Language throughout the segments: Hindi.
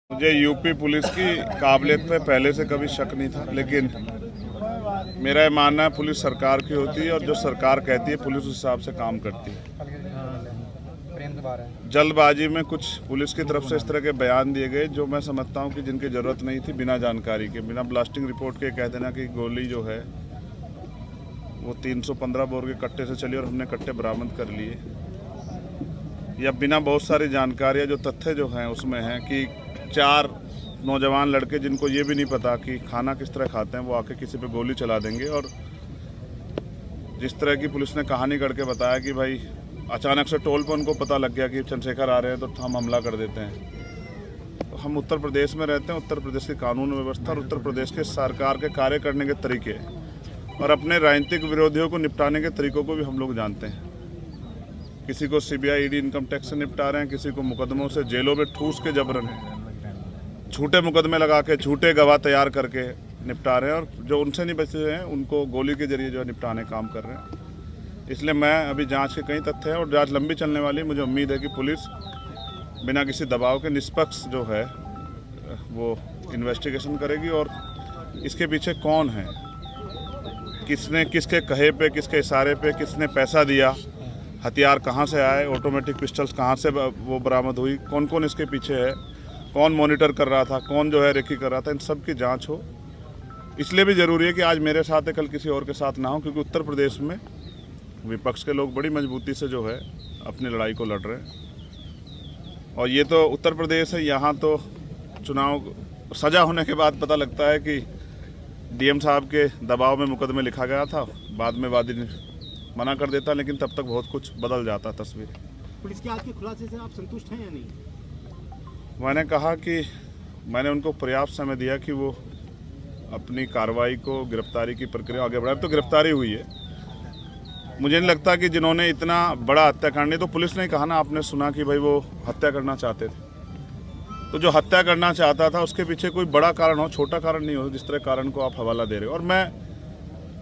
मुझे यूपी पुलिस की काबिलियत पे पहले से कभी शक नहीं था, लेकिन मेरा ये मानना है पुलिस सरकार की होती है और जो सरकार कहती है पुलिस उस हिसाब से काम करती है। जल्दबाजी में कुछ पुलिस की तरफ से इस तरह के बयान दिए गए जो मैं समझता हूँ कि जिनकी ज़रूरत नहीं थी, बिना जानकारी के, बिना ब्लास्टिंग रिपोर्ट के कह देना कि गोली जो है वो 315 बोर के कट्टे से चली और हमने कट्टे बरामद कर लिए, या बिना बहुत सारी जानकारियाँ जो तथ्य जो हैं उसमें हैं कि 4 नौजवान लड़के जिनको ये भी नहीं पता कि खाना किस तरह खाते हैं वो आके किसी पे गोली चला देंगे। और जिस तरह की पुलिस ने कहानी करके बताया कि भाई अचानक से टोल पर उनको पता लग गया कि चंद्रशेखर आ रहे हैं तो हम हमला कर देते हैं। तो हम उत्तर प्रदेश में रहते हैं, उत्तर प्रदेश की कानून व्यवस्था और उत्तर प्रदेश के सरकार के कार्य करने के तरीके और अपने राजनीतिक विरोधियों को निपटाने के तरीकों को भी हम लोग जानते हैं। किसी को सीबीआई ईडी इनकम टैक्स से निपटा रहे हैं, किसी को मुकदमों से जेलों में ठूस के जबरन झूठे मुकदमे लगा के झूठे गवाह तैयार करके निपटा रहे हैं, और जो उनसे नहीं बचे हैं उनको गोली के जरिए जो है निपटाने काम कर रहे हैं। इसलिए मैं अभी जांच के कई तथ्य हैं और जांच लंबी चलने वाली, मुझे उम्मीद है कि पुलिस बिना किसी दबाव के निष्पक्ष जो है वो इन्वेस्टिगेशन करेगी और इसके पीछे कौन है, किसने किसके कहे पे, किसके इशारे पे, किसने पैसा दिया, हथियार कहाँ से आए, ऑटोमेटिक पिस्टल्स कहाँ से वो बरामद हुई, कौन कौन इसके पीछे है, कौन मॉनिटर कर रहा था, कौन जो है रेकी कर रहा था, इन सब की जांच हो। इसलिए भी ज़रूरी है कि आज मेरे साथ है, कल किसी और के साथ ना हो, क्योंकि उत्तर प्रदेश में विपक्ष के लोग बड़ी मजबूती से जो है अपनी लड़ाई को लड़ रहे हैं। और ये तो उत्तर प्रदेश है, यहाँ तो चुनाव सजा होने के बाद पता लगता है कि डीएम साहब के दबाव में मुकदमे लिखा गया था, बाद में वादी मना कर देता, लेकिन तब तक बहुत कुछ बदल जाता तस्वीर। पुलिस के आज के खुलासे से आप संतुष्ट हैं या नहीं? मैंने कहा कि मैंने उनको पर्याप्त समय दिया कि वो अपनी कार्रवाई को, गिरफ्तारी की प्रक्रिया आगे बढ़ाए। तो गिरफ्तारी हुई है। मुझे नहीं लगता कि जिन्होंने इतना बड़ा हत्याकांड, तो पुलिस ने कहा ना, आपने सुना कि भाई वो हत्या करना चाहते थे, तो जो हत्या करना चाहता था उसके पीछे कोई बड़ा कारण हो, छोटा कारण नहीं हो, जिस तरह कारण को आप हवाला दे रहे हो। और मैं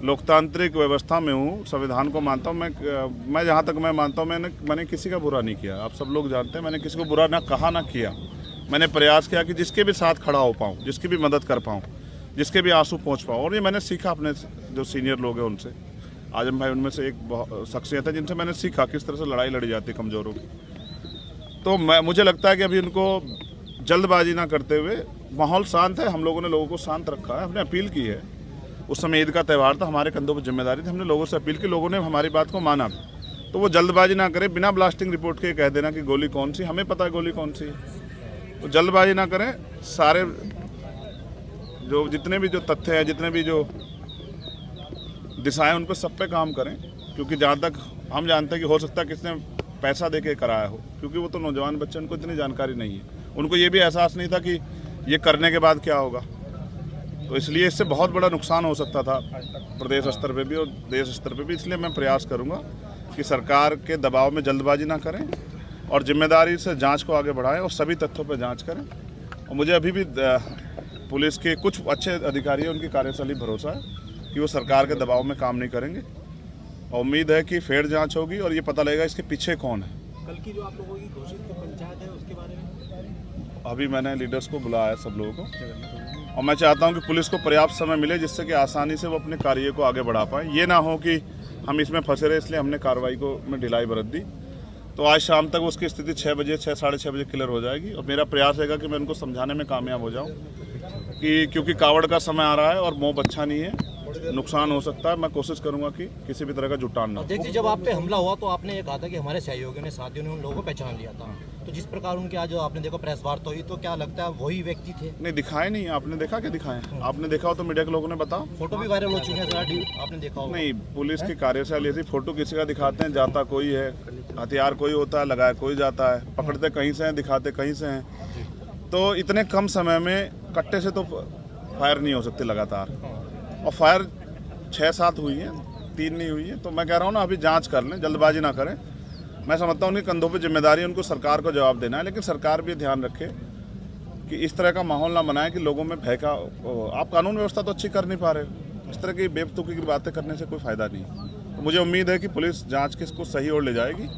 लोकतांत्रिक व्यवस्था में हूँ, संविधान को मानता हूँ। मैं जहाँ तक मैं मानता हूँ, मैंने किसी का बुरा नहीं किया। आप सब लोग जानते हैं, मैंने किसी को बुरा ना कहा ना किया। मैंने प्रयास किया कि जिसके भी साथ खड़ा हो पाऊँ, जिसकी भी मदद कर पाऊँ, जिसके भी आंसू पहुँच पाऊँ। और ये मैंने सीखा अपने जो सीनियर लोग हैं उनसे। आजम भाई उनमें से एक शख्सियत है जिनसे मैंने सीखा किस तरह से लड़ाई लड़ी जाती है कमज़ोरों की। तो मुझे लगता है कि अभी उनको जल्दबाजी ना करते हुए, माहौल शांत है, हम लोगों ने लोगों को शांत रखा है, हमने अपील की है। उस समय ईद का त्यौहार था, हमारे कंधों पर जिम्मेदारी थी, हमने लोगों से अपील की, लोगों ने हमारी बात को माना भी। तो वो जल्दबाजी ना करें, बिना ब्लास्टिंग रिपोर्ट के कह देना कि गोली कौन सी, हमें पता है गोली कौन सी है। तो जल्दबाजी ना करें, सारे जो जितने भी जो तथ्य हैं, जितने भी जो दिशाएं, उन पर सब पे काम करें। क्योंकि जहाँ तक हम जानते हैं कि हो सकता है किसने पैसा दे के कराया हो, क्योंकि वो तो नौजवान बच्चे, उनको इतनी जानकारी नहीं है, उनको ये भी एहसास नहीं था कि ये करने के बाद क्या होगा। तो इसलिए इससे बहुत बड़ा नुकसान हो सकता था प्रदेश स्तर पे भी और देश स्तर पे भी। इसलिए मैं प्रयास करूंगा कि सरकार के दबाव में जल्दबाजी ना करें और जिम्मेदारी से जांच को आगे बढ़ाएं और सभी तथ्यों पर जांच करें। और मुझे अभी भी पुलिस के कुछ अच्छे अधिकारी हैं, उनकी कार्यशैली भरोसा है कि वो सरकार के दबाव में काम नहीं करेंगे। और उम्मीद है कि फेयर जाँच होगी और ये पता लगेगा इसके पीछे कौन है। कल की जो आप लोगों की घोषित पंचायत है उसके बारे में अभी मैंने लीडर्स को बुलाया है, सब लोगों को, और मैं चाहता हूं कि पुलिस को पर्याप्त समय मिले जिससे कि आसानी से वो अपने कार्य को आगे बढ़ा पाएँ। ये ना हो कि हम इसमें फंसे रहे, इसलिए हमने कार्रवाई को में ढिलाई बरत दी। तो आज शाम तक उसकी स्थिति 6 बजे, 6 साढ़े 6 बजे क्लियर हो जाएगी। और मेरा प्रयास रहेगा कि मैं उनको समझाने में कामयाब हो जाऊँ कि क्योंकि कावड़ का समय आ रहा है और मोह अच्छा नहीं है, नुकसान हो सकता है। मैं कोशिश करूंगा कि किसी भी तरह का जुटान ना हो। अध्यक्ष जी, जब आप पे हमला हुआ तो आपने ये कहा था कि हमारे सहयोगियों ने, साथियों ने उन लोगों को पहचान लिया था। तो जिस प्रकार उनके आज आपने देखो प्रेस वार्ता हुई, तो क्या लगता है वही व्यक्ति थे? नहीं, दिखाए नहीं। आपने देखा क्या दिखाए? आपने देखा हो तो मीडिया के लोगों ने बताओ। फोटो भी वायरल हो चुके हैं सर, आपने देखा होगा। नहीं, पुलिस की कार्यशैली ऐसी, फोटो किसी का दिखाते हैं, जाता कोई है, हथियार कोई होता है, लगाया कोई जाता है, पकड़ते कहीं से हैं, दिखाते कहीं से हैं। तो इतने कम समय में कट्टे से तो फायर नहीं हो सकती लगातार, और फायर 6-7 हुई है, 3 नहीं हुई है। तो मैं कह रहा हूँ ना, अभी जांच कर लें, जल्दबाजी ना करें। मैं समझता हूँ उनके कंधों पे जिम्मेदारी है, उनको सरकार को जवाब देना है, लेकिन सरकार भी ध्यान रखे कि इस तरह का माहौल ना बनाए कि लोगों में भय का। आप कानून व्यवस्था तो अच्छी कर नहीं पा रहे हो, इस तरह की बेवकूफ़ी की बातें करने से कोई फ़ायदा नहीं। तो मुझे उम्मीद है कि पुलिस जाँच के इसको सही ओर ले जाएगी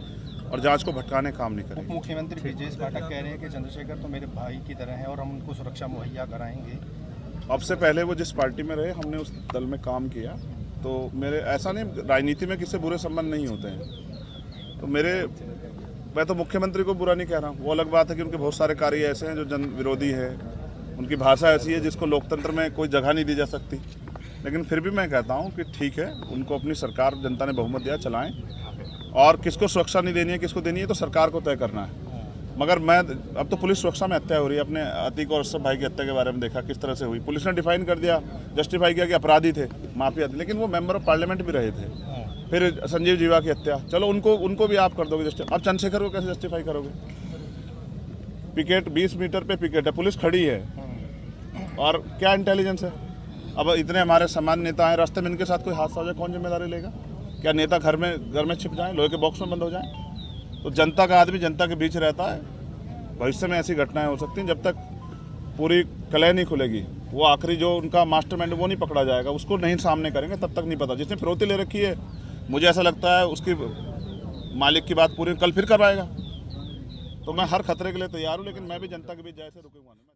और जांच को भटकाने काम नहीं करेगी। मुख्यमंत्री ब्रजेश पाठक कह रहे हैं कि चंद्रशेखर तो मेरे भाई की तरह है और हम उनको सुरक्षा मुहैया कराएंगे। अब से पहले वो जिस पार्टी में रहे, हमने उस दल में काम किया, तो मेरे ऐसा नहीं, राजनीति में किसी बुरे संबंध नहीं होते हैं। तो मैं तो मुख्यमंत्री को बुरा नहीं कह रहा हूँ। वो अलग बात है कि उनके बहुत सारे कार्य ऐसे हैं जो जन विरोधी है, उनकी भाषा ऐसी है जिसको लोकतंत्र में कोई जगह नहीं दी जा सकती। लेकिन फिर भी मैं कहता हूँ कि ठीक है, उनको अपनी सरकार, जनता ने बहुमत दिया, चलाएं। और किसको सुरक्षा नहीं देनी है, किसको देनी है, तो सरकार को तय करना है। मगर अब तो पुलिस सुरक्षा में हत्या हो रही है। अपने अतीक और अशरफ भाई की हत्या के बारे में देखा किस तरह से हुई। पुलिस ने डिफाइन कर दिया, जस्टिफाई किया कि अपराधी थे, माफिया थे, लेकिन वो मेंबर ऑफ पार्लियामेंट भी रहे थे। फिर संजीव जीवा की हत्या, चलो उनको भी आप कर दोगे जस्टिफाई। अब चंद्रशेखर को कैसे जस्टिफाई करोगे? पिकेट 20 मीटर पे पिकेट है, पुलिस खड़ी है, और क्या इंटेलिजेंस है? अब इतने हमारे सामान्य नेता हैं, रास्ते में इनके साथ कोई हादसा हो जाए, कौन जिम्मेदारी लेगा? क्या नेता घर में छिप जाएं, लोहे के बॉक्स में बंद हो जाएं? तो जनता का आदमी जनता के बीच रहता है। भविष्य में ऐसी घटनाएं हो सकती हैं। जब तक पूरी कलह नहीं खुलेगी, वो आखिरी जो उनका मास्टरमाइंड वो नहीं पकड़ा जाएगा, उसको नहीं सामने करेंगे, तब तक नहीं पता। जिसने फिरौती ले रखी है, मुझे ऐसा लगता है उसकी मालिक की बात पूरी कल फिर करवाएगा। तो मैं हर खतरे के लिए तैयार हूँ, लेकिन मैं भी जनता के बीच जाए से रुकूंगा नहीं।